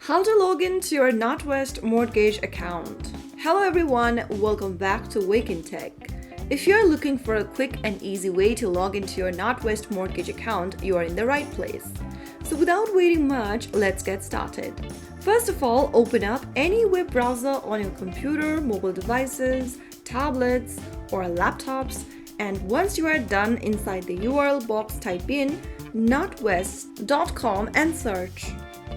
How to log into your NatWest mortgage account. Hello everyone, welcome back to Wake&Tech. If you're looking for a quick and easy way to log into your NatWest mortgage account, you are in the right place. So without waiting much, let's get started. First of all, open up any web browser on your computer, mobile devices, tablets, or laptops, and once you are done, inside the URL box type in natwest.com and search.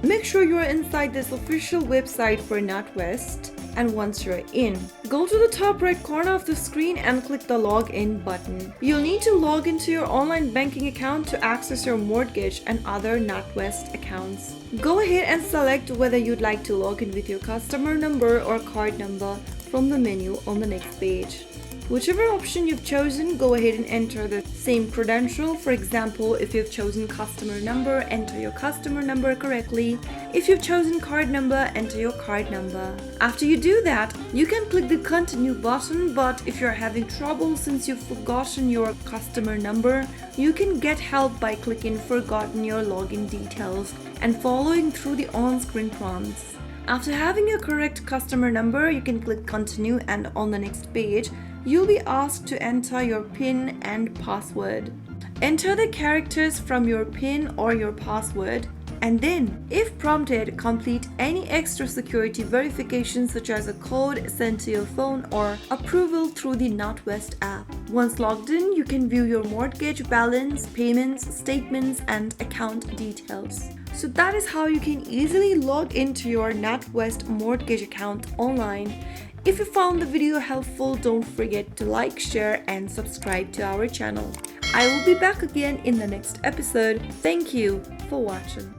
Make sure you are inside this official website for NatWest, and once you're in, go to the top right corner of the screen and click the login button. You'll need to log into your online banking account to access your mortgage and other NatWest accounts. Go ahead and select whether you'd like to log in with your customer number or card number from the menu on the next page. Whichever option you've chosen, go ahead and enter the same credential. For example, if you've chosen customer number, enter your customer number correctly. If you've chosen card number, enter your card number. After you do that, you can click the continue button, but if you're having trouble since you've forgotten your customer number, you can get help by clicking forgotten your login details and following through the on-screen prompts. After having your correct customer number, you can click continue, and on the next page, you'll be asked to enter your PIN and password. Enter the characters from your PIN or your password, and then, if prompted, complete any extra security verification such as a code sent to your phone or approval through the NatWest app. Once logged in, you can view your mortgage balance, payments, statements, and account details. So that is how you can easily log into your NatWest mortgage account online. If you found the video helpful, don't forget to like, share, and subscribe to our channel. I will be back again in the next episode. Thank you for watching.